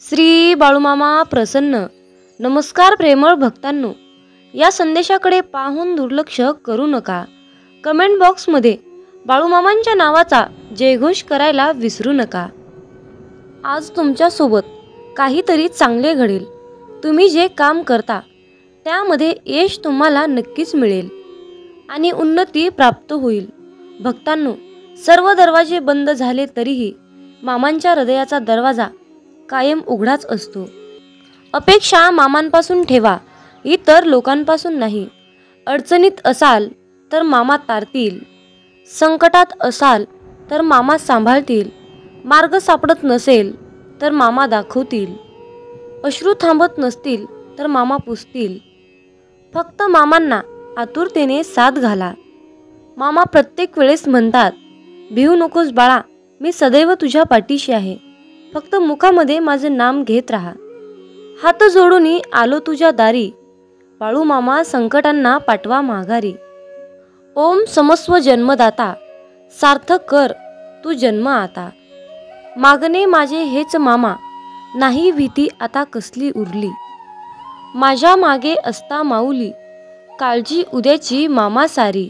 श्री बाळूमामा प्रसन्न. नमस्कार प्रेमळ भक्तांनो, या संदेशाकडे पाहून दुर्लक्ष करू नका. कमेंट बॉक्समध्ये बाळूमामांच्या नावाचा जयघोष करायला विसरू नका. आज तुमच्यासोबत काहीतरी चांगले घडेल. तुम्ही जे काम करता त्यामध्ये यश तुम्हाला नक्कीच मिळेल आणि उन्नती प्राप्त होईल. भक्तांनो, सर्व दरवाजे बंद झाले तरीही मामांच्या हृदयाचा दरवाजा कायम उघडाच असतो. अपेक्षा मामांपासून ठेवा, इतर लोकांपासून नाही. अडचणीत असाल तर मामा तारतील, संकटात असाल तर मामा सांभाळतील, मार्ग सापडत नसेल तर मामा दाखवतील, अश्रू थांबत नसतील तर मामा पुसतील. फक्त मामांना आतुरतेने साथ घाला. मामा प्रत्येक वेळेस म्हणतात, भिवू नकोस बाळा, मी सदैव तुझ्या पाठीशी आहे. फक्त मुखामध्ये माझे नाम घेत राहा. हात जोडून आलो तुझ्या दारी, बाळू मामा संकटांना पाठवा माघारी. ओम समस्व जन्मदाता, सार्थक कर तू जन्म आता. मागणे माझे हेच मामा, नाही भीती आता कसली उरली. माझ्या मागे असता माऊली, काळजी उद्याची मामा सारी.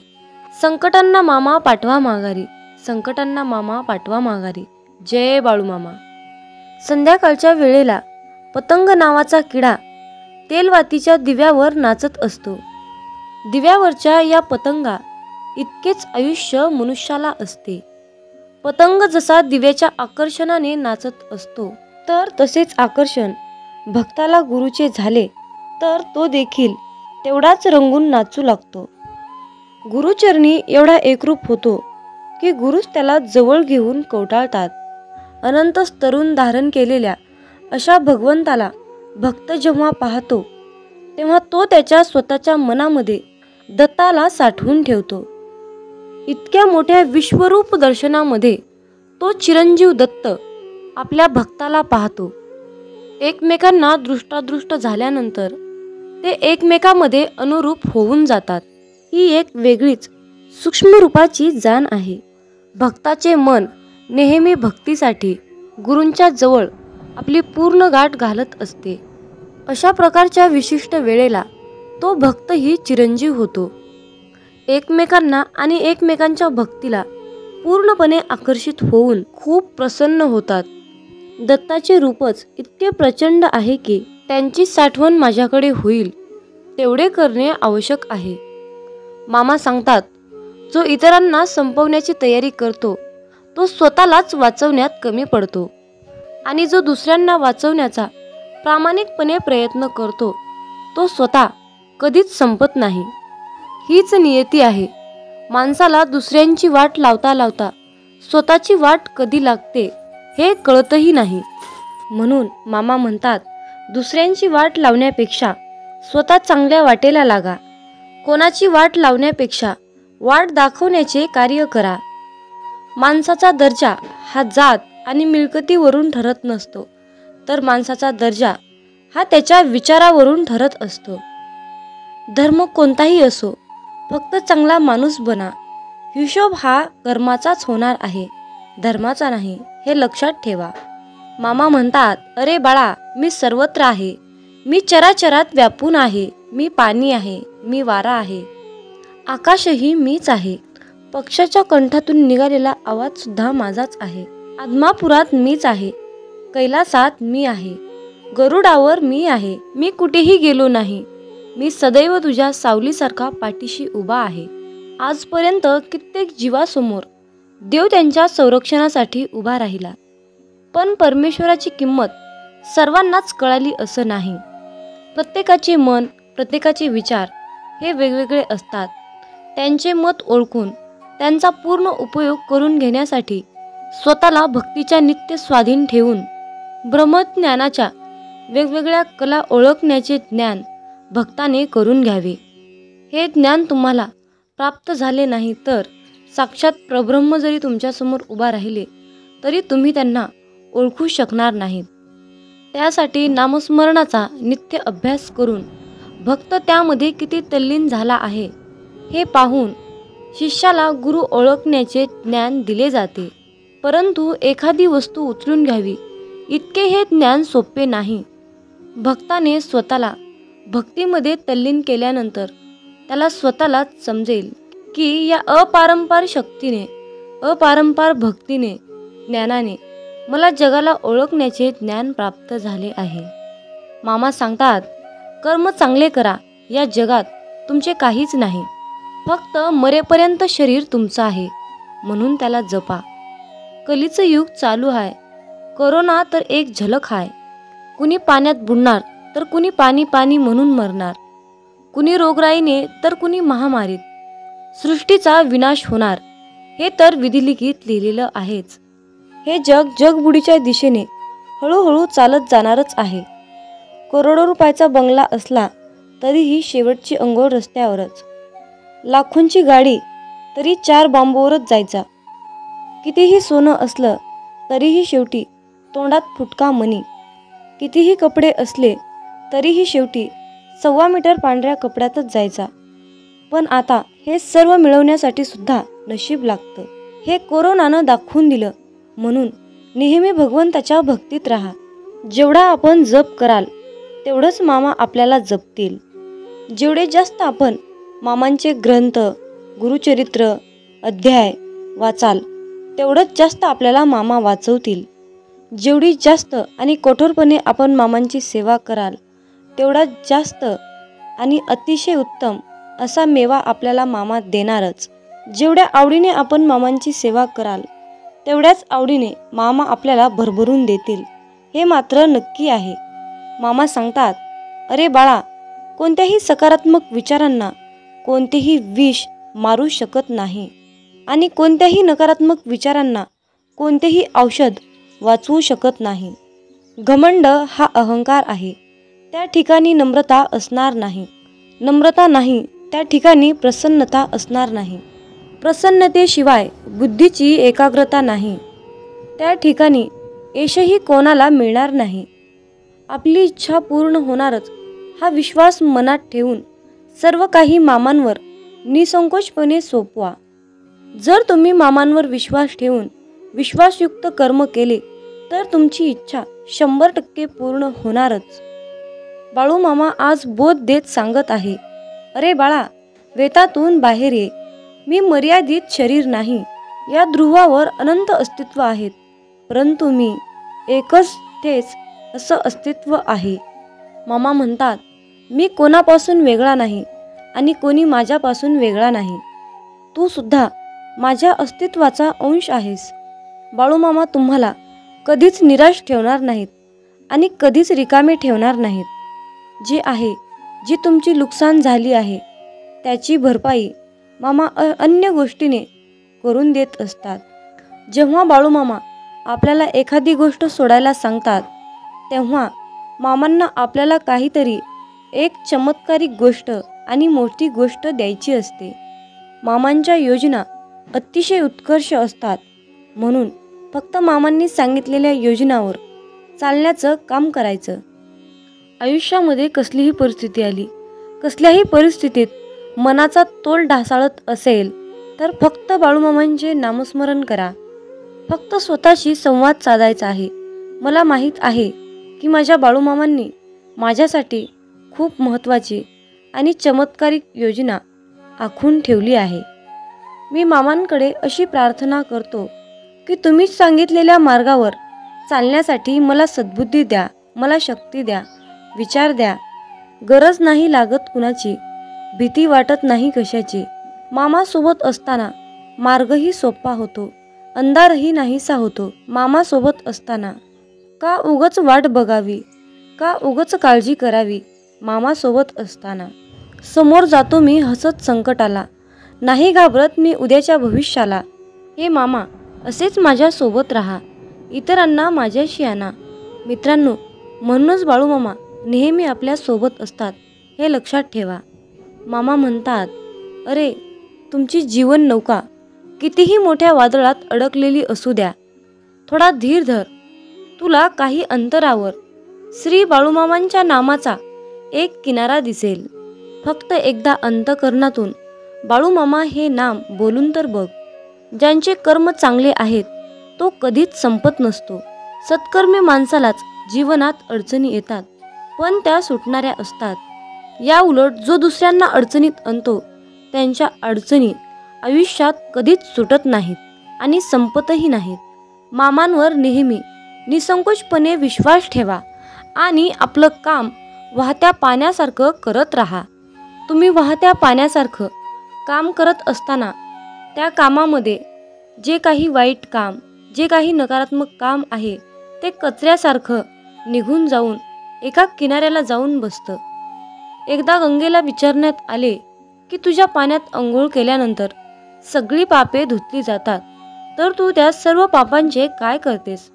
संकटांना मामा पाठवा माघारी, संकटांना मामा पाठवा माघारी. जय बाळूमामा. संध्याकाळच्या वेळेला पतंग नावाचा किडा तेलवातीच्या दिव्यावर नाचत असतो. दिव्यावरच्या या पतंगा इतकेच आयुष्य मनुष्याला असते. पतंग जसा दिव्याच्या आकर्षणाने नाचत असतो, तर तसेच आकर्षण भक्ताला गुरुचे झाले तर तो देखील तेवढाच रंगून नाचू लागतो. गुरुचरणी एवढा एकरूप होतो की गुरुच त्याला जवळ घेऊन कवटाळतात. अनंत स्तरून धारण केलेल्या अशा भगवंताला भक्त जेव्हा पाहतो तेव्हा तो त्याच्या स्वतःच्या मनामध्ये दत्ताला साठवून ठेवतो. इतक्या मोठ्या विश्वरूप दर्शनामध्ये तो चिरंजीव दत्त आपल्या भक्ताला पाहतो. एकमेकांना दृष्टादृष्ट झाल्यानंतर ते एकमेकांमध्ये अनुरूप होऊन जातात. ही एक वेगळीच सूक्ष्म रूपाची जाण आहे. भक्ताचे मन नेहमी भक्तीसाठी गुरूंच्या जवळ आपली पूर्ण गाठ घालत असते. अशा प्रकारच्या विशिष्ट वेळेला तो भक्तही चिरंजीव होतो. एकमेकांना आणि एकमेकांच्या भक्तीला पूर्णपणे आकर्षित होऊन खूप प्रसन्न होतात. दत्ताचे रूपच इतके प्रचंड आहे की त्यांची साठवण माझ्याकडे होईल तेवढे करणे आवश्यक आहे. मामा सांगतात, जो इतरांना संपवण्याची तयारी करतो तो स्वतःलाच वाचवण्यात कमी पडतो आणि जो दुसऱ्यांना वाचवण्याचा प्रामाणिकपणे प्रयत्न करतो तो स्वतः कधीच संपत नाही. हीच नियती आहे. माणसाला दुसऱ्यांची वाट लावता लावता स्वतःची वाट कधी लागते हे कळतही नाही. म्हणून मामा म्हणतात, दुसऱ्यांची वाट लावण्यापेक्षा स्वतः चांगल्या वाटेला लागा. कोणाची वाट लावण्यापेक्षा वाट दाखवण्याचे कार्य करा. माणसाचा दर्जा हा जात आणि मिळकतीवरून ठरत नसतो, तर माणसाचा दर्जा हा त्याच्या विचारावरून ठरत असतो. धर्म कोणताही असो, फक्त चांगला माणूस बना. हिशोब हा कर्माचाच होणार आहे, धर्माचा नाही, हे लक्षात ठेवा. मामा म्हणतात, अरे बाळा, मी सर्वत्र आहे. मी चराचरात व्यापून आहे. मी पाणी आहे, मी वारा आहे, आकाशही मीच आहे. पक्षाच्या कंठातून निघालेला आवाज सुद्धा माझाच आहे. आदमापुरात मीच आहे, कैलासात मी आहे, गरुडावर मी आहे. मी कुठेही गेलो नाही. मी सदैव तुझ्या सावलीसारखा पाठीशी उभा आहे. आजपर्यंत कित्येक जीवासमोर देव त्यांच्या संरक्षणासाठी उभा राहिला, पण परमेश्वराची किंमत सर्वांनाच कळाली असं नाही. प्रत्येकाचे मन, प्रत्येकाचे विचार हे वेगवेगळे असतात. त्यांचे मत ओळखून त्यांचा पूर्ण उपयोग करून घेण्यासाठी स्वतःला भक्तीच्या नित्य स्वाधीन ठेवून ब्रह्मज्ञानाच्या वेगवेगळ्या कला ओळखण्याचे ज्ञान भक्ताने करून घ्यावे. हे ज्ञान तुम्हाला प्राप्त झाले नाही तर साक्षात परब्रह्म जरी तुमच्यासमोर उभा राहिले तरी तुम्ही त्यांना ओळखू शकणार नाहीत. त्यासाठी नामस्मरणाचा नित्य अभ्यास करून भक्त त्यामध्ये किती तल्लीन झाला आहे हे पाहून शिष्याला गुरु ओळखण्याचे ज्ञान दिले जाते. परंतु एखादी वस्तू उचलून घ्यावी इतके हे ज्ञान सोपे नाही. भक्ताने स्वतःला भक्तीमध्ये तल्लीन केल्यानंतर त्याला स्वतःलाच समजेल की या अपारंपार शक्तीने, अपारंपार भक्तीने, ज्ञानाने मला जगाला ओळखण्याचे ज्ञान प्राप्त झाले आहे. मामा सांगतात, कर्म चांगले करा, या जगात तुमचे काहीच नाही, फक्त मरेपर्यंत शरीर तुमचं आहे, म्हणून त्याला जपा. कलीचं युग चालू आहे. कोरोना तर एक झलक आहे. कुणी पाण्यात बुडणार तर कुणी पाणी पाणी म्हणून मरणार, कुणी रोगराईने तर कुणी महामारीत. सृष्टीचा विनाश होणार हे तर विधिलिखित लिहिलेलं आहेच. हे जग जगबुडीच्या दिशेने हळूहळू चालत जाणारच आहे. करोडो रुपयाचा बंगला असला तरीही शेवटची अंघोळ रस्त्यावरच. लाखोंची गाडी तरी 4 बांबूवरच जायचा. कितीही सोनं असलं तरीही शेवटी तोंडात फुटका मणी. कितीही कपडे असले तरीही शेवटी 1.25 मीटर पांढऱ्या कपड्यातच जायचा. पण आता हे सर्व मिळवण्यासाठी सुद्धा नशीब लागतं. हे कोरोनानं दाखवून दिलं. म्हणून नेहमी भगवंताच्या भक्तीत राहा. जेवढा आपण जप कराल तेवढंच मामा आपल्याला जपतील. जेवढे जास्त आपण मामांचे ग्रंथ, गुरुचरित्र, अध्याय वाचाल तेवढंच जास्त आपल्याला मामा वाचवतील. जेवढी जास्त आणि कठोरपणे आपण मामांची सेवा कराल तेवढा जास्त आणि अतिशय उत्तम असा मेवा आपल्याला मामा देणारच. जेवढ्या आवडीने आपण मामांची सेवा कराल तेवढ्याच आवडीने मामा आपल्याला भरभरून देतील, हे मात्र नक्की आहे. मामा सांगतात, अरे बाळा, कोणत्याही सकारात्मक विचारांना कोणतेही विष मारू शकत नाही आणि कोणत्याही नकारात्मक विचारांना कोणतेही औषध वाचवू शकत नाही. घमंड हा अहंकार आहे, त्या ठिकाणी नम्रता असणार नाही. नम्रता नाही त्या ठिकाणी प्रसन्नता असणार नाही. प्रसन्नतेशिवाय बुद्धीची एकाग्रता नाही, त्या ठिकाणी यशही कोणाला मिळणार नाही. आपली इच्छा पूर्ण होणारच हा विश्वास मनात ठेवून सर्व काही मामांवर निसंकोचपणे सोपवा. जर तुम्ही मामांवर विश्वास ठेवून विश्वासयुक्त कर्म केले तर तुमची इच्छा 100% पूर्ण होणारच. बाळू मामा आज बोध देत सांगत आहे, अरे बाळा, वेतातून बाहेर ये. मी मर्यादित शरीर नाही, या ध्रुवावर अनंत अस्तित्व आहेत, परंतु मी एकच तेच असं अस्तित्व आहे. मामा म्हणतात, मी कोणापासून वेगळा नाही आणि कोणी माझ्यापासून वेगळा नाही. तू सुद्धा माझ्या अस्तित्वाचा अंश आहेस. बाळूमामा तुम्हाला कधीच निराश ठेवणार नाहीत आणि कधीच रिकामे ठेवणार नाहीत. जे आहे, जी तुमची नुकसान झाली आहे त्याची भरपाई मामा अन्य गोष्टीने करून देत असतात. जेव्हा बाळूमामा आपल्याला एखादी गोष्ट सोडायला सांगतात तेव्हा मामांना आपल्याला काहीतरी एक चमत्कारिक गोष्ट आणि मोठी गोष्ट द्यायची असते. मामांच्या योजना अतिशय उत्कर्ष असतात, म्हणून फक्त मामांनी सांगितलेल्या योजनावर चालण्याचं काम करायचं. आयुष्यामध्ये कसलीही परिस्थिती आली, कसल्याही परिस्थितीत मनाचा तोल ढासाळत असेल तर फक्त बाळूमामांचे नामस्मरण करा. फक्त स्वतःशी संवाद साधायचा आहे. मला माहीत आहे की माझ्या बाळूमामांनी माझ्यासाठी खूप महत्त्वाची आणि चमत्कारिक योजना आखून ठेवली आहे. मी मामांकडे अशी प्रार्थना करतो की तुम्ही सांगितलेल्या मार्गावर चालण्यासाठी मला सद्बुद्धी द्या, मला शक्ती द्या, विचार द्या. गरज नाही लागत कुणाची, भीती वाटत नाही कशाची. मामासोबत असताना मार्गही सोपा होतो, अंधारही नाहीसा होतो. मामासोबत असताना का उगच वाट बघावी, का उगच काळजी करावी. मामासोबत असताना समोर जातो मी हसत संकटाला, नाही घाबरत मी उद्याच्या भविष्याला. हे मामा, असेच माझ्यासोबत राहा, इतरांना माझ्याशी आणा. मित्रांनो, म्हणूनच बाळूमामा नेहमी आपल्या सोबत असतात, हे लक्षात ठेवा. मामा म्हणतात, अरे, तुमची जीवन नौका कितीही मोठ्या वादळात अडकलेली असू द्या, थोडा धीर धर. तुला काही अंतरावर श्री बाळूमामांच्या नामाचा एक किनारा दिसेल. फक्त एकदा अंतःकरणातून बाळूमामा हे नाम बोलून तर बघ. ज्यांचे कर्म चांगले आहेत तो कधीच संपत नसतो. सत्कर्मी माणसालाच जीवनात अडचणी येतात, पण त्या सुटणाऱ्या असतात. या उलट जो दुसऱ्यांना अडचणीत आणतो त्यांच्या अडचणी आयुष्यात कधीच सुटत नाहीत आणि संपतही नाहीत. मामांवर नेहमी निसंकोचपणे विश्वास ठेवा आणि आपलं काम वाहत्या पाण्यासारखं करत राहा. तुम्ही वाहत्या पाण्यासारखं काम करत असताना त्या कामामध्ये जे काही वाईट काम, जे काही नकारात्मक काम आहे ते कचऱ्यासारखं निघून जाऊन एका किनाऱ्याला जाऊन बसतं. एकदा गंगेला विचारण्यात आले की तुझ्या पाण्यात अंघोळ केल्यानंतर सगळी पापे धुतली जातात, तर तू त्या सर्व पापांचे काय करतेस?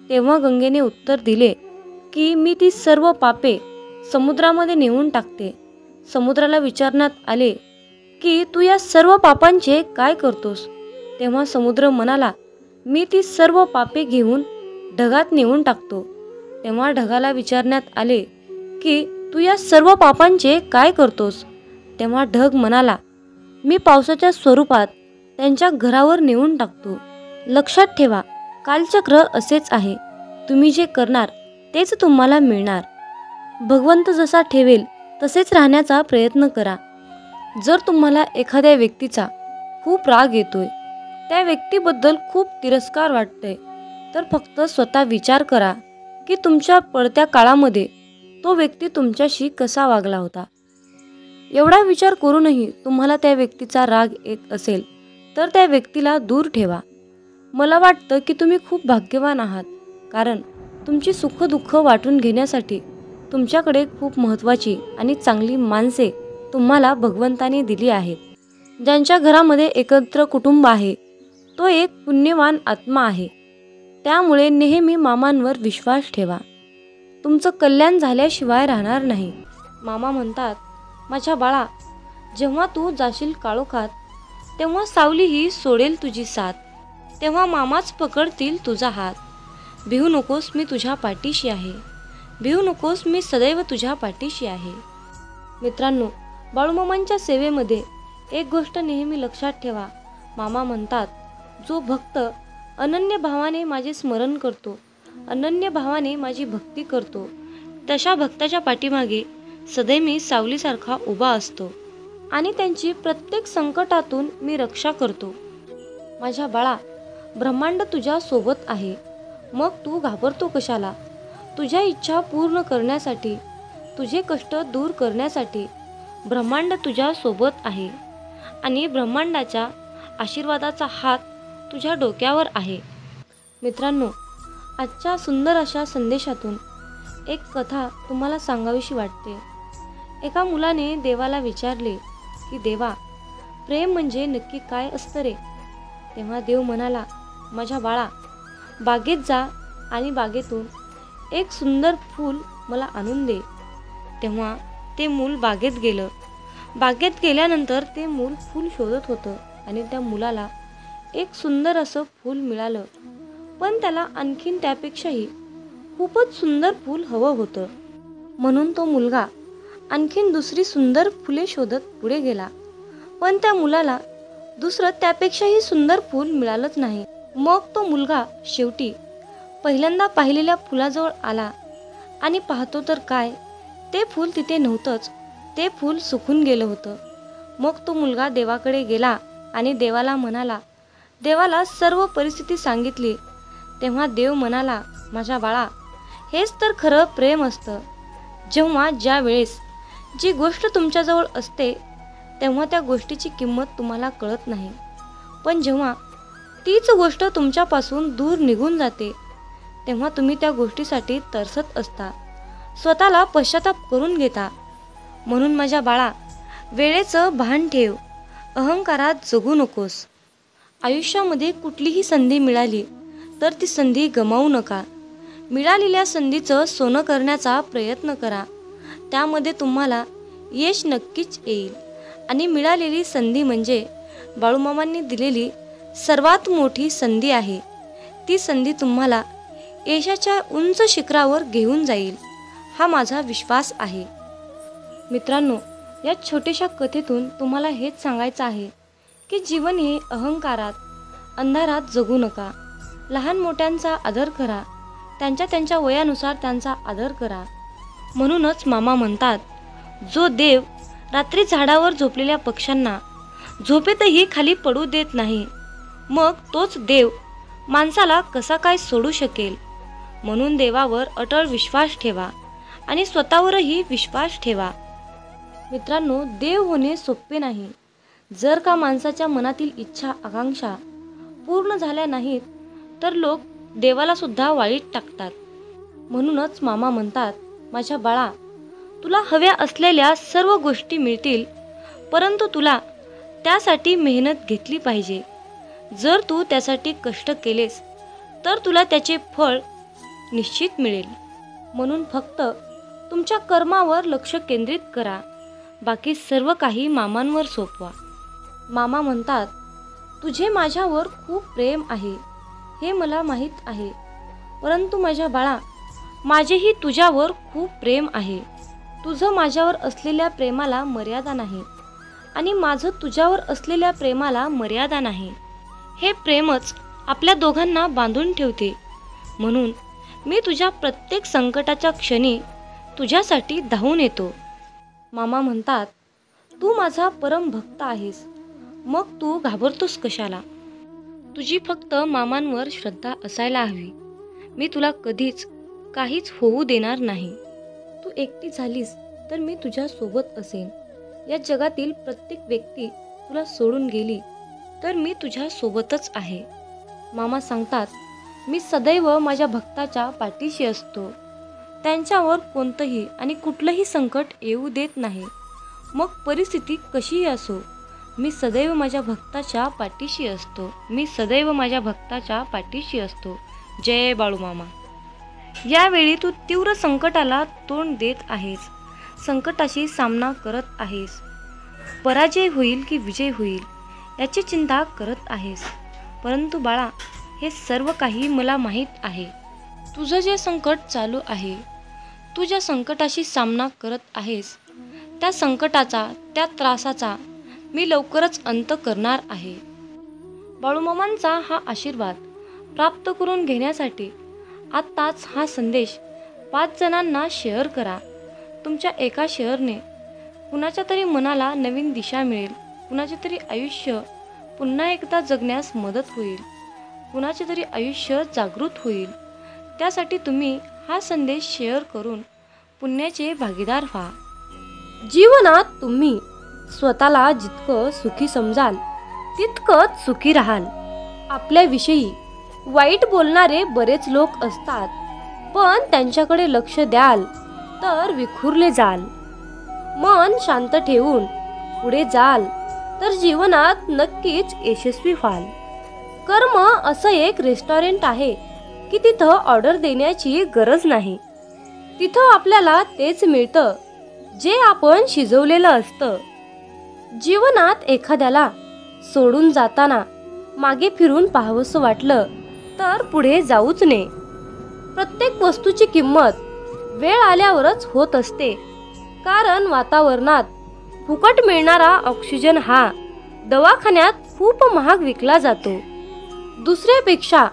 तेव्हा गंगेने उत्तर दिले की मी ती सर्व पापे समुद्रामध्ये नेऊन टाकते. समुद्राला विचारण्यात आले की तू या सर्व पापांचे काय करतोस? तेव्हा समुद्र म्हणाला, मी ती सर्व पापे घेऊन ढगात नेऊन टाकतो. तेव्हा ढगाला विचारण्यात आले की तू या सर्व पापांचे काय करतोस? तेव्हा ढग म्हणाला, मी पावसाच्या स्वरूपात त्यांच्या घरावर नेऊन टाकतो. लक्षात ठेवा, कालचक्र असेच आहे. तुम्ही जे करणार तेच तुम्हाला मिळणार. भगवंत जसा ठेवेल तसेच राहण्याचा प्रयत्न करा. जर तुम्हाला एखाद्या व्यक्तीचा खूप राग येतोय, त्या व्यक्तीबद्दल खूप तिरस्कार वाटतंय, तर फक्त स्वतः विचार करा की तुमच्या पडत्या काळामध्ये तो व्यक्ती तुमच्याशी कसा वागला होता. एवढा विचार करूनही तुम्हाला त्या व्यक्तीचा राग येत असेल तर त्या व्यक्तीला दूर ठेवा. मला वाटतं की तुम्ही खूप भाग्यवान आहात, कारण तुमची सुखदुःख वाटून घेण्यासाठी तुमच्याकडे खूप महत्त्वाची आणि चांगली माणसे तुम्हाला भगवंताने दिली आहेत. ज्यांच्या घरामध्ये एकत्र कुटुंब आहे तो एक पुण्यवान आत्मा आहे. त्यामुळे नेहमी मामांवर विश्वास ठेवा. तुमचं कल्याण झाल्याशिवाय राहणार नाही. मामा म्हणतात, माझ्या बाळा, जेव्हा तू जाशील काळोखात तेव्हा सावलीही सोडेल तुझी साथ. तेव्हा मामाच पकडतील तुझा हात. भिवू नकोस, मी तुझ्या पाठीशी आहे. भिवू नकोस, मी सदैव तुझ्या पाठीशी आहे. मित्रांनो, बाळूमामांच्या सेवेमध्ये एक गोष्ट नेहमी लक्षात ठेवा. मामा म्हणतात, जो भक्त अनन्य भावाने माझे स्मरण करतो, अनन्य भावाने माझी भक्ती करतो, तशा भक्ताच्या पाठीमागे सदैव मी सावलीसारखा उभा असतो आणि त्यांची प्रत्येक संकटातून मी रक्षा करतो. माझ्या बाळा, ब्रह्मांड तुझ्या सोबत आहे, मग तू घाबरतो कशाला? तुझ्या इच्छा पूर्ण करण्यासाठी, तुझे कष्ट दूर करण्यासाठी ब्रह्मांड तुझ्या सोबत आहे आणि ब्रह्मांडाच्या आशीर्वादाचा हात तुझ्या डोक्यावर आहे. मित्रांनो, आजच्या सुंदर अशा संदेशातून एक कथा तुम्हाला सांगावीशी वाटते. एका मुलाने देवाला विचारले की देवा, प्रेम म्हणजे नक्की काय असतं रे? तेव्हा देव म्हणाला, माझ्या बाळा, बागेत जा आणि बागेतून एक सुंदर फूल मला आणून दे. तेव्हा ते मूल बागेत गेलं. बागेत गेल्यानंतर ते मूल फूल शोधत होतं आणि त्या मुलाला एक सुंदर असं फूल मिळालं, पण त्याला आणखीन त्यापेक्षाही खूपच सुंदर फूल हवं होतं. म्हणून तो मुलगा आणखीन दुसरी सुंदर फुले शोधत पुढे गेला, पण त्या मुलाला दुसरं त्यापेक्षाही सुंदर फूल मिळालंच नाही. मग तो मुलगा शेवटी पहिल्यांदा पाहिलेल्या फुलाजवळ आला आणि पाहतो तर काय, ते फूल तिथे नव्हतंच. ते फूल सुकून गेलं होतं. मग तो मुलगा देवाकडे गेला आणि देवाला म्हणाला, देवाला सर्व परिस्थिती सांगितली. तेव्हा देव म्हणाला, माझ्या बाळा, हेच तर खरं प्रेम असतं. जेव्हा ज्या वेळेस जी गोष्ट तुमच्याजवळ असते तेव्हा त्या गोष्टीची किंमत तुम्हाला कळत नाही, पण जेव्हा तीच गोष्ट तुमच्यापासून दूर निघून जाते तेव्हा तुम्ही त्या गोष्टीसाठी तरसत असता, स्वतःला पश्चाताप करून घेता. म्हणून माझ्या बाळा, वेळेचं भान ठेव, अहंकारात जगू नकोस. आयुष्यामध्ये कुठलीही संधी मिळाली तर ती संधी गमावू नका. मिळालेल्या संधीचं सोनं करण्याचा प्रयत्न करा. त्यामध्ये तुम्हाला यश नक्कीच येईल. आणि मिळालेली संधी म्हणजे बाळूमामांनी दिलेली सर्वात मोठी संधी आहे. ती संधी तुम्हाला यशाच्या उंच शिखरावर घेऊन जाईल, हा माझा विश्वास आहे. मित्रांनो, या छोट्याशा कथेतून तुम्हाला हेच सांगायचं आहे की जीवन हे अहंकारात, अंधारात जगू नका. लहान मोठ्यांचा आदर करा, त्यांच्या वयानुसार त्यांचा आदर करा. म्हणूनच मामा म्हणतात, जो देव रात्री झाडावर झोपलेल्या पक्ष्यांना झोपेतही खाली पडू देत नाही, मग तोच देव माणसाला कसा काय सोडू शकेल. म्हणून देवावर अटळ विश्वास ठेवा आणि स्वतःवरही विश्वास ठेवा. मित्रांनो, देव होणे सोपे नाही. जर का माणसाच्या मनातील इच्छा आकांक्षा पूर्ण झाल्या नाहीत तर लोक देवाला सुद्धा वाळीत टाकतात. म्हणूनच मामा म्हणतात, माझ्या बाळा, तुला हव्या असलेल्या सर्व गोष्टी मिळतील, परंतु तुला त्यासाठी मेहनत घेतली पाहिजे. जर तू त्यासाठी कष्ट केलेस तर तुला त्याचे फळ निश्चित मिळेल. म्हणून फक्त तुमच्या कर्मावर लक्ष केंद्रित करा, बाकी सर्व काही मामांवर सोपवा. मामा म्हणतात, तुझे माझ्यावर खूप प्रेम आहे हे मला माहीत आहे, परंतु माझ्या बाळा, माझेही तुझ्यावर खूप प्रेम आहे. तुझं माझ्यावर असलेल्या प्रेमाला मर्यादा नाही आणि माझं तुझ्यावर असलेल्या प्रेमाला मर्यादा नाही. हे प्रेमच आपल्या दोघांना बांधून ठेवते. म्हणून मी तुझ्या प्रत्येक संकटाच्या क्षणी तुझ्यासाठी धावून येतो. मामा म्हणतात, तू माझा परम भक्त आहेस, मग तू घाबरतोस कशाला. तुझी फक्त मामांवर श्रद्धा असायला हवी. मी तुला कधीच काहीच होऊ देणार नाही. तू एकटी झालीस तर मी तुझ्या सोबत असेन. या जगातील प्रत्येक व्यक्ती तुला सोडून गेली तर मी तुझ्या सोबतच आहे. मामा सांगतात, मी सदैव माझ्या भक्ताच्या पाठीशी असतो. त्यांच्यावर कोणतंही आणि कुठलंही संकट येऊ देत नाही. मग परिस्थिती कशीही असो, मी सदैव माझ्या भक्ताच्या पाठीशी असतो. मी सदैव माझ्या भक्ताच्या पाठीशी असतो. जय बाळूमामा. यावेळी तू तीव्र संकटाला तोंड देत आहेस, संकटाशी सामना करत आहेस. पराजय होईल की विजय होईल याची चिंता करत आहेस. परंतु बाळा, हे सर्व काही मला माहीत आहे. तुझं जे संकट चालू आहे, तू ज्या संकटाशी सामना करत आहेस, त्या संकटाचा, त्या त्रासाचा मी लवकरच अंत करणार आहे. बाळूमामांचा हा आशीर्वाद प्राप्त करून घेण्यासाठी आत्ताच हा संदेश 5 जणांना शेअर करा. तुमच्या एका शेअरने कुणाच्या तरी मनाला नवीन दिशा मिळेल, कुणाचे तरी आयुष्य पुन्हा एकदा जगण्यास मदत होईल, कुणाचे तरी आयुष्य जागृत होईल. त्यासाठी तुम्ही हा संदेश शेअर करून पुण्याचे भागीदार व्हा. जीवनात तुम्ही स्वतःला जितकं सुखी समजाल तितकंच सुखी राहाल. आपल्याविषयी वाईट बोलणारे बरेच लोक असतात, पण त्यांच्याकडे लक्ष द्याल तर विखुरले जाल. मन शांत ठेवून पुढे जाल तर जीवनात नक्कीच यशस्वी व्हाल. कर्म असं एक रेस्टॉरंट आहे की तिथं ऑर्डर देण्याची गरज नाही. तिथं आपल्याला तेच मिळतं जे आपण शिजवलेलं असतं. जीवनात एखाद्याला सोडून जाताना मागे फिरून पाहावंसं वाटलं तर पुढे जाऊच नये. प्रत्येक वस्तूची किंमत वेळ आल्यावरच होत असते, कारण वातावरणात फुकट मिळणारा ऑक्सिजन हा दवाखान्यात खूप महाग विकला जातो. दुसऱ्यापेक्षा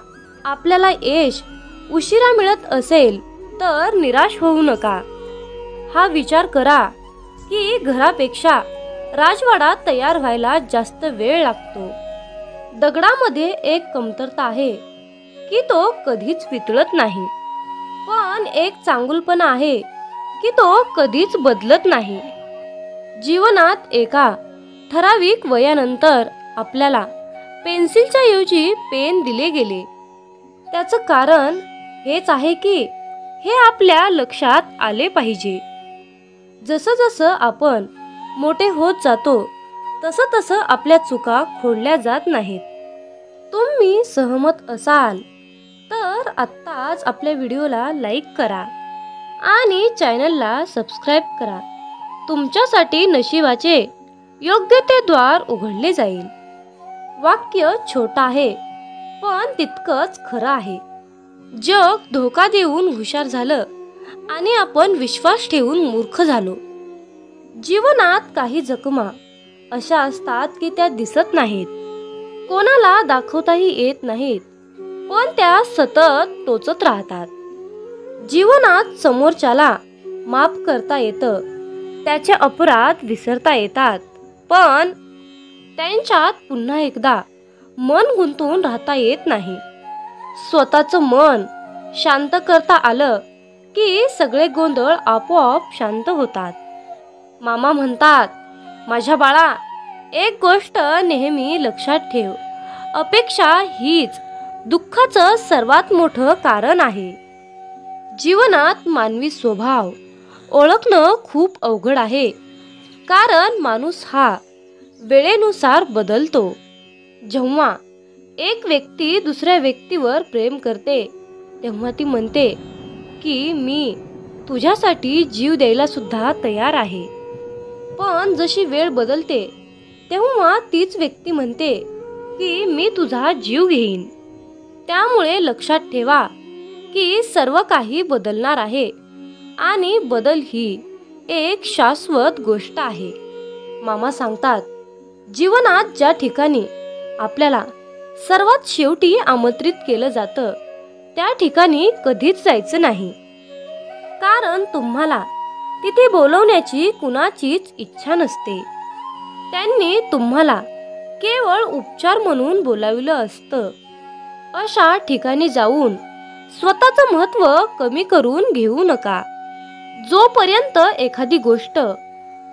आपल्याला यश उशिरा मिळत असेल तर निराश होऊ नका. हा विचार करा की घरापेक्षा राजवाडा तयार व्हायला जास्त वेळ लागतो. दगडामध्ये एक कमतरता आहे की तो कधीच वितळत नाही, पण एक चांगुलपणा आहे की तो कधीच बदलत नाही. जीवनात एका ठराविक वयानंतर आपल्याला पेन्सिलच्या ऐवजी पेन दिले गेले. त्याचं कारण हेच आहे की हे आपल्या लक्षात आले पाहिजे. जसं जसं आपण मोठे होत जातो तसं तसं आपल्या चुका खोडल्या जात नाहीत. तुम्ही सहमत असाल तर आत्ताच आपल्या व्हिडिओला लाईक करा आणि चॅनलला सबस्क्राईब करा. तुमच्यासाठी नशिबाचे योग्य ते द्वार उघडले जाईल. वाक्य छोटं आहे पण तितकंच खरं आहे. जग धोका देऊन हुशार झालं आणि आपण विश्वास ठेवून मूर्ख झालो. जीवनात काही जखमा अशा असतात की त्या दिसत नाहीत, कोणाला दाखवताही येत नाहीत, पण त्या सतत टोचत राहतात. जीवनात समोरच्याला माफ करता येतं, त्याचे अपराध विसरता येतात, पण त्यांच्यात पुन्हा एकदा मन गुंतून राहता येत नाही. स्वतःचं मन शांत करता आलं की सगळे गोंधळ आपोआप शांत होतात. मामा म्हणतात, माझ्या बाळा, एक गोष्ट नेहमी लक्षात ठेव, अपेक्षा हीच दुःखाचं सर्वात मोठं कारण आहे. जीवनात मानवी स्वभाव ओळखणं खूप अवघड आहे, कारण माणूस हा वेळेनुसार बदलतो. जेव्हा एक व्यक्ती दुसऱ्या व्यक्तीवर प्रेम करते तेव्हा ती म्हणते की मी तुझ्यासाठी जीव द्यायला सुद्धा तयार आहे. पण जशी वेळ बदलते तेव्हा तीच व्यक्ती म्हणते की मी तुझा जीव घेईन. त्यामुळे लक्षात ठेवा की सर्व काही बदलणार आहे आणि बदल ही एक शाश्वत गोष्ट आहे. मामा सांगतात, जीवनात ज्या ठिकाणी आपल्याला सर्वात शेवटी आमंत्रित केलं जातं त्या ठिकाणी कधीच जायचं नाही, कारण तुम्हाला तिथे बोलवण्याची कुणाचीच इच्छा नसते. त्यांनी तुम्हाला केवळ उपचार म्हणून बोलाविलं असतं. अशा ठिकाणी जाऊन स्वतःचं महत्त्व कमी करून घेऊ नका. जोपर्यंत एखादी गोष्ट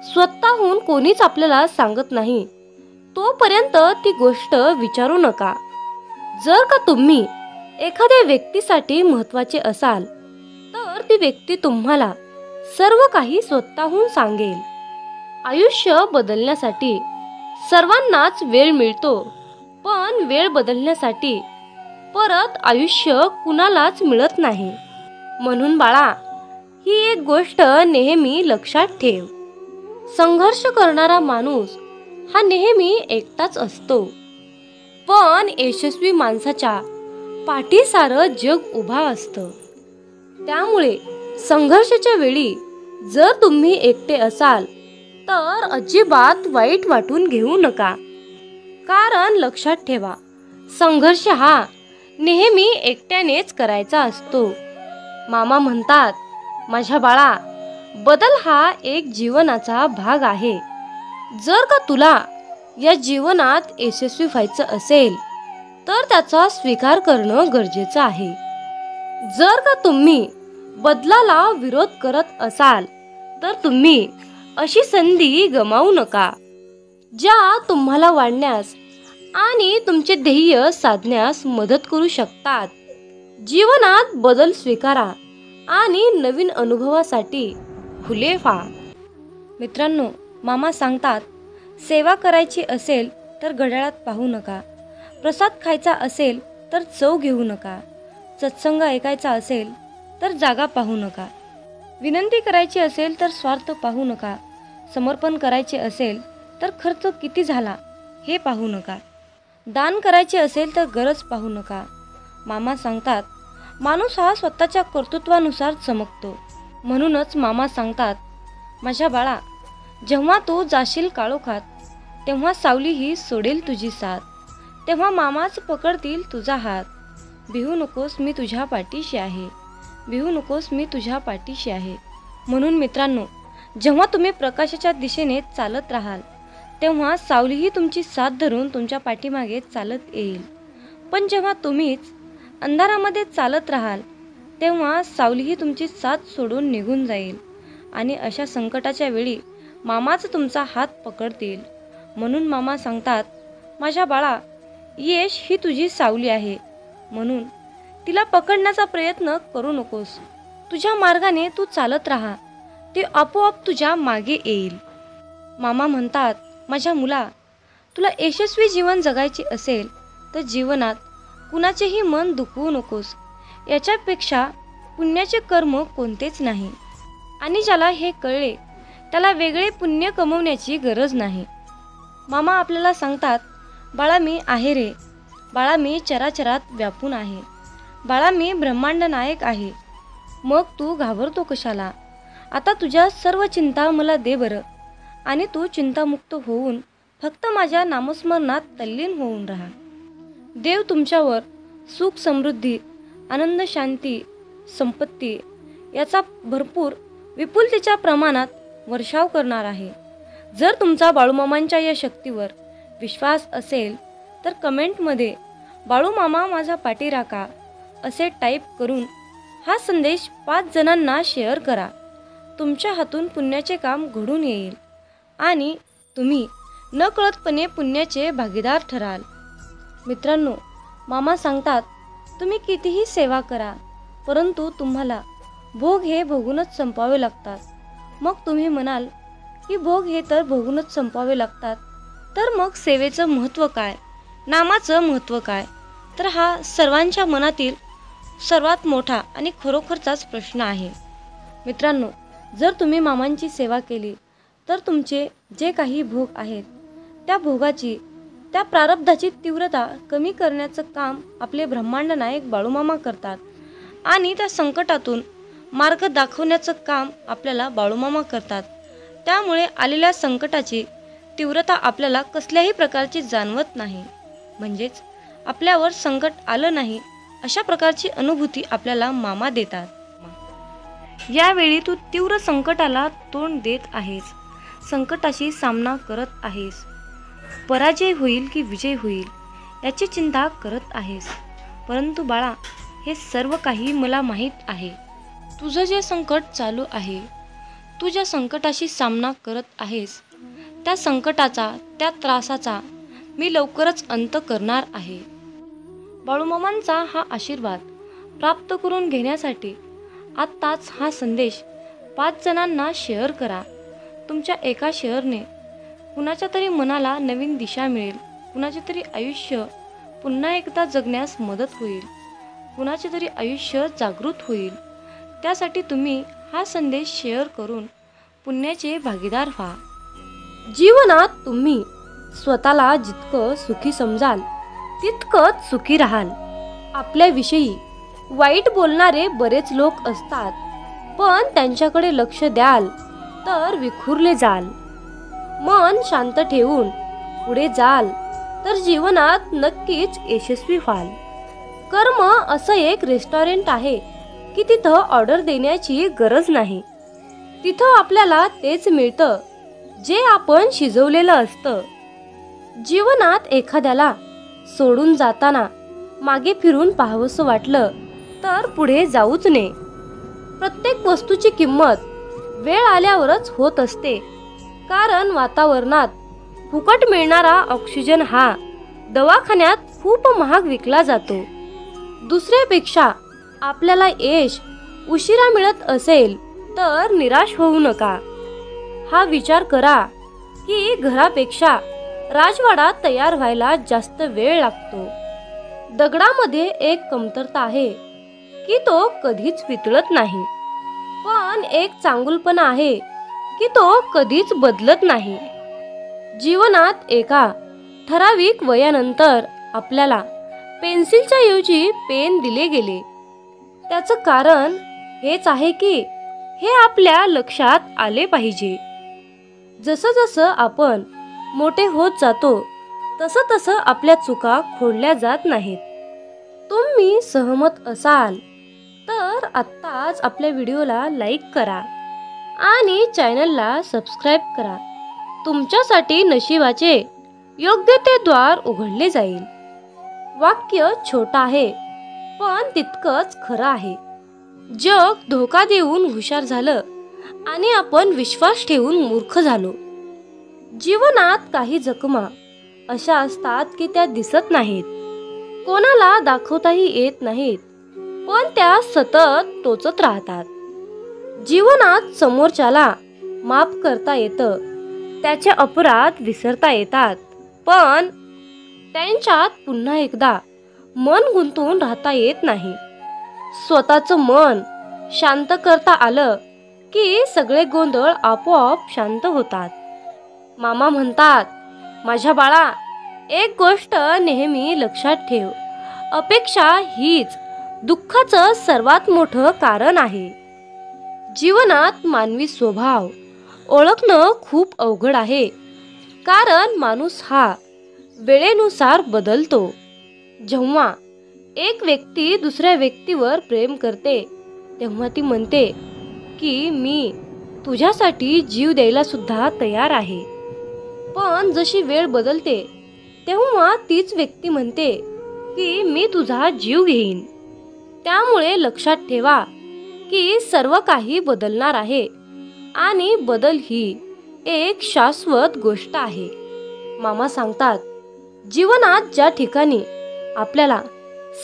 स्वतःहून कोणीच आपल्याला सांगत नाही तोपर्यंत ती गोष्ट विचारू नका. जर का तुम्ही एखाद्या व्यक्तीसाठी महत्त्वाचे असाल तर ती व्यक्ती तुम्हाला सर्व काही स्वतःहून सांगेल. आयुष्य बदलण्यासाठी सर्वांनाच वेळ मिळतो, पण वेळ बदलण्यासाठी परत आयुष्य कुणालाच मिळत नाही. म्हणून बाळा, ही एक गोष्ट नेहमी लक्षात ठेव, संघर्ष करणारा माणूस हा नेहमी एकटाच असतो, पण यशस्वी माणसाच्या पाठी सारं जग उभा असतं. त्यामुळे संघर्षाच्या वेळी जर तुम्ही एकटे असाल तर अजिबात वाईट वाटून घेऊ नका, कारण लक्षात ठेवा, संघर्ष हा नेहमी एकट्यानेच करायचा असतो. मामा म्हणतात, माझ्या बाळा, बदल हा एक जीवनाचा भाग आहे. जर का तुला या जीवनात यशस्वी व्हायचं असेल तर त्याचा स्वीकार करणं गरजेचं आहे. जर का तुम्ही बदलाला विरोध करत असाल तर तुम्ही अशी संधी गमावू नका, ज्या तुम्हाला वाढण्यास आणि तुमचे ध्येय साधण्यास मदत करू शकतात. जीवनात बदल स्वीकारा आणि नवीन अनुभवासाठी खुले व्हा. मित्रांनो, मामा सांगतात, सेवा करायची असेल तर घड्याळात पाहू नका, प्रसाद खायचा असेल तर चव घेऊ नका, सत्संग ऐकायचा असेल तर जागा पाहू नका, विनंती करायची असेल तर स्वार्थ पाहू नका, समर्पण करायचे असेल तर खर्च किती झाला हे पाहू नका, दान करायचे असेल तर गरज पाहू नका. मामा सांगतात, माणूस हा स्वतःच्या कर्तृत्वानुसार चमकतो. म्हणूनच मामा सांगतात, माझ्या बाळा, जेव्हा तू जाशील काळोखात तेव्हा सावली ही सोडेल तुझी साथ, तेव्हा मामाच पकडतील तुझा हात. भिवू नकोस, मी तुझ्या पाठीशी आहे, भिवू नकोस, मी तुझ्या पाठीशी आहे. म्हणून मित्रांनो, जेव्हा तुम्ही प्रकाशाच्या दिशेने चालत राहाल तेव्हा सावलीही तुमची साथ धरून तुमच्या पाठीमागे चालत येईल. पण जेव्हा तुम्हीच अंधारामध्ये चालत राहाल तेव्हा सावलीही तुमची साथ सोडून निघून जाईल आणि अशा संकटाच्या वेळी मामाच तुमचा हात पकडतील. म्हणून मामा सांगतात, माझ्या बाळा, यश ही तुझी सावली आहे, म्हणून तिला पकडण्याचा प्रयत्न करू नकोस. तुझ्या मार्गाने तू चालत राहा, ते आपोआप तुझ्या मागे येईल. मामा म्हणतात, माझ्या मुला, तुला यशस्वी जीवन जगायचे असेल तर जीवनात कुणाचेही मन दुखवू नकोस. याच्यापेक्षा पुण्याचे कर्म कोणतेच नाही. आणि ज्याला हे कळले त्याला वेगळे पुण्य कमवण्याची गरज नाही. मामा आपल्याला सांगतात, बाळा, मी आहे रे बाळा, मी चराचरात व्यापून आहे. बाळा, मी ब्रह्मांड नायक आहे. मग तू घाबरतो कशाला? आता तुझ्या सर्व चिंता मला दे बरं, आणि तू चिंतामुक्त होऊन फक्त माझ्या नामस्मरणात तल्लीन होऊन राहा. देव तुमच्यावर सुख, समृद्धी, आनंद, शांती, संपत्ती याचा भरपूर विपुलतेच्या प्रमाणात वर्षाव करणार आहे. जर तुमचा बाळूमामांच्या या शक्तीवर विश्वास असेल तर कमेंटमध्ये बाळूमामा माझा पाठीराखा असे टाईप करून हा संदेश 5 जणांना शेअर करा. तुमच्या हातून पुण्याचे काम घडून येईल आणि तुम्ही नकळतपणे पुण्याचे भागीदार ठराल. मित्रांनो, मामा सांगतात तुम्ही कितीही सेवा करा परंतु तुम्हाला भोग हे भोगूनच संपवावे लागतात. मग तुम्ही म्हणाल की भोग हे तर भोगूनच संपवावे लागतात, तर मग सेवेचं महत्त्व काय, नामाचं महत्त्व काय? तर हा सर्वांच्या मनातील सर्वात मोठा आणि खरोखरचाच प्रश्न आहे. मित्रांनो, जर तुम्ही मामांची सेवा केली तर तुमचे जे काही भोग आहेत त्या भोगाची, त्या प्रारब्धाची तीव्रता कमी करण्याचं काम आपले ब्रह्मांड नायक बाळूमामा करतात आणि त्या संकटातून मार्ग दाखवण्याचं काम आपल्याला बाळूमामा करतात. त्यामुळे आलेल्या संकटाची तीव्रता आपल्याला कसल्याही प्रकारची जाणवत नाही. म्हणजेच आपल्यावर संकट आलं नाही अशा प्रकारची अनुभूती आपल्याला मामा देतात. यावेळी तू तीव्र संकटाला तोंड देत आहेस, संकटाशी सामना करत आहेस. पराजय होईल की विजय होईल याची चिंता करत आहेस. परंतु बाळा, हे सर्व काही मला माहीत आहे. तुझं जे संकट चालू आहे, तू ज्या संकटाशी सामना करत आहेस त्या संकटाचा, त्या त्रासाचा मी लवकरच अंत करणार आहे. बाळूमामांचा हा आशीर्वाद प्राप्त करून घेण्यासाठी आत्ताच हा संदेश 5 जणांना शेअर करा. तुमच्या एका शेअरने कुणाच्या तरी मनाला नवीन दिशा मिळेल, कुणाचे तरी आयुष्य पुन्हा एकदा जगण्यास मदत होईल, कुणाचे तरी आयुष्य जागृत होईल. त्यासाठी तुम्ही हा संदेश शेअर करून पुण्याचे भागीदार व्हा. जीवनात तुम्ही स्वतःला जितकं सुखी समजाल तितकंच सुखी राहाल. आपल्याविषयी वाईट बोलणारे बरेच लोक असतात, पण त्यांच्याकडे लक्ष द्याल तर विखुरले जाल. मन शांत ठेवून पुढे जाल तर जीवनात नक्कीच यशस्वी व्हाल. कर्म असं एक रेस्टॉरंट आहे की तिथं ऑर्डर देण्याची गरज नाही. तिथं आपल्याला तेच मिळतं जे आपण शिजवलेलं असतं. जीवनात एखाद्याला सोडून जाताना मागे फिरून पाहावंसं वाटलं तर पुढे जाऊच नये. प्रत्येक वस्तूची किंमत वेळ आल्यावरच होत असते, कारण वातावरणात फुकट मिळणारा ऑक्सिजन हा दवाखान्यात खूप महाग विकला जातो. दुसऱ्यापेक्षा आपल्याला यश उशिरा मिळत असेल तर निराश होऊ नका. हा विचार करा की घरापेक्षा राजवाडा तयार व्हायला जास्त वेळ लागतो. दगडामध्ये एक कमतरता आहे की तो कधीच वितळत नाही, पण एक चांगुलपणा आहे की तो कधीच बदलत नाही. जीवनात एका ठराविक वयानंतर आपल्याला पेन्सिलच्या ऐवजी पेन दिले गेले. त्याचं कारण हेच आहे की हे आपल्या लक्षात आले पाहिजे. जसं जसं आपण मोठे होत जातो तसं तसं आपल्या चुका खोडल्या जात नाहीत. तुम्ही सहमत असाल तर आत्ताच आपल्या व्हिडिओला लाईक करा आणि चॅनलला सबस्क्राईब करा. तुमच्यासाठी नशिबाचे योग्य ते द्वार उघडले जाईल. वाक्य छोटं आहे पण तितकंच खरं आहे. जग धोका देऊन हुशार झालं आणि आपण विश्वास ठेवून मूर्ख झालो. जीवनात काही जखमा अशा असतात की त्या दिसत नाहीत, कोणाला दाखवताही येत नाहीत, पण त्या सतत टोचत राहतात. जीवनात समोरच्याला माफ करता येतं, त्याचे अपराध विसरता येतात, पण त्यांच्यात पुन्हा एकदा मन गुंतवून राहता येत नाही. स्वतःचं मन शांत करता आलं की सगळे गोंधळ आपोआप शांत होतात. मामा म्हणतात, माझ्या बाळा, एक गोष्ट नेहमी लक्षात ठेव, अपेक्षा हीच दुःखाचं सर्वात मोठं कारण आहे. जीवनात मानवी स्वभाव ओळखणं खूप अवघड आहे, कारण माणूस हा वेळेनुसार बदलतो. जेव्हा एक व्यक्ती दुसऱ्या व्यक्तीवर प्रेम करते तेव्हा ती म्हणते की मी तुझ्यासाठी जीव द्यायला सुद्धा तयार आहे. पण जशी वेळ बदलते तेव्हा तीच व्यक्ती म्हणते की मी तुझा जीव घेईन. त्यामुळे लक्षात ठेवा की सर्व काही बदलणार आहे आणि बदल ही एक शाश्वत गोष्ट आहे. मामा सांगतात, जीवनात ज्या ठिकाणी आपल्याला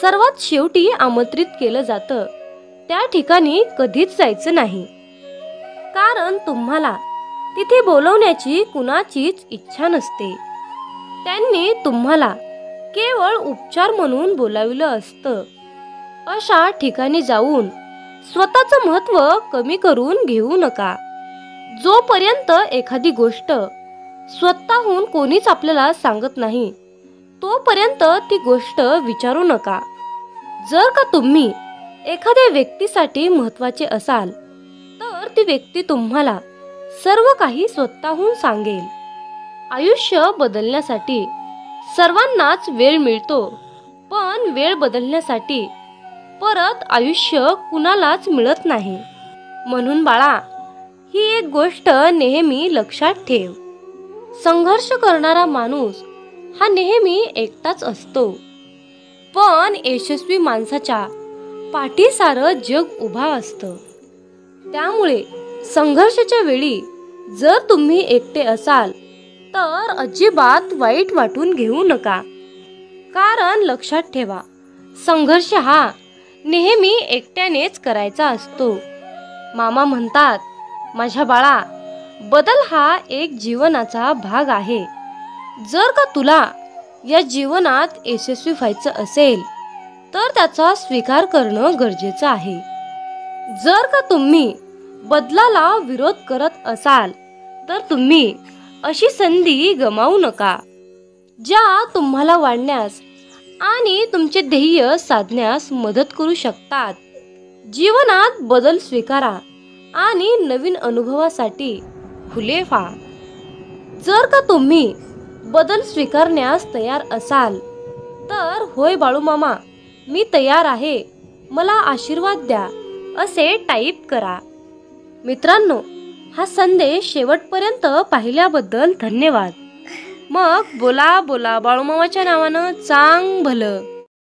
सर्वात शेवटी आमंत्रित केलं जातं त्या ठिकाणी कधीच जायचं नाही. कारण तुम्हाला तिथे बोलवण्याची कुणाचीच इच्छा नसते. त्यांनी तुम्हाला केवळ उपचार म्हणून बोलाविलं असतं. अशा ठिकाणी जाऊन स्वतःचं महत्त्व कमी करून घेऊ नका. जोपर्यंत एखादी गोष्ट स्वतःहून कोणीच आपल्याला सांगत नाही तोपर्यंत ती गोष्ट विचारू नका. जर का तुम्ही एखाद्या व्यक्तीसाठी महत्त्वाचे असाल तर ती व्यक्ती तुम्हाला सर्व काही स्वतःहून सांगेल. आयुष्य बदलण्यासाठी सर्वांनाच वेळ मिळतो, पण वेळ बदलण्यासाठी परत आयुष्य कुणालाच मिळत नाही. म्हणून बाळा, ही एक गोष्ट नेहमी लक्षात ठेव. संघर्ष करणारा माणूस हा नेहमी एकटाच असतो, पण यशस्वी माणसाच्या पाठी सारं जग उभा असतं. त्यामुळे संघर्षाच्या वेळी जर तुम्ही एकटे असाल तर अजिबात वाईट वाटून घेऊ नका. कारण लक्षात ठेवा, संघर्ष हा नेहमी एकट्यानेच करायचा असतो. मामा म्हणतात, माझ्या बाळा, बदल हा एक जीवनाचा भाग आहे. जर का तुला या जीवनात यशस्वी व्हायचं असेल तर त्याचा स्वीकार करणं गरजेचं आहे. जर का तुम्ही बदलाला विरोध करत असाल तर तुम्ही अशी संधी गमावू नका, ज्या तुम्हाला वाढण्यास आणि तुमचे ध्येय साधण्यास मदत करू शकतात. जीवनात बदल स्वीकारा आणि नवीन अनुभवासाठी खुले व्हा. जर का तुम्ही बदल स्वीकारण्यास तयार असाल तर होय बाळू मामा, मी तयार आहे, मला आशीर्वाद द्या असे टाईप करा. मित्रांनो, हा संदेश शेवटपर्यंत पाहिल्याबद्दल धन्यवाद. मग बोला बोला बाळूमामाच्या नावानं चांग भलं.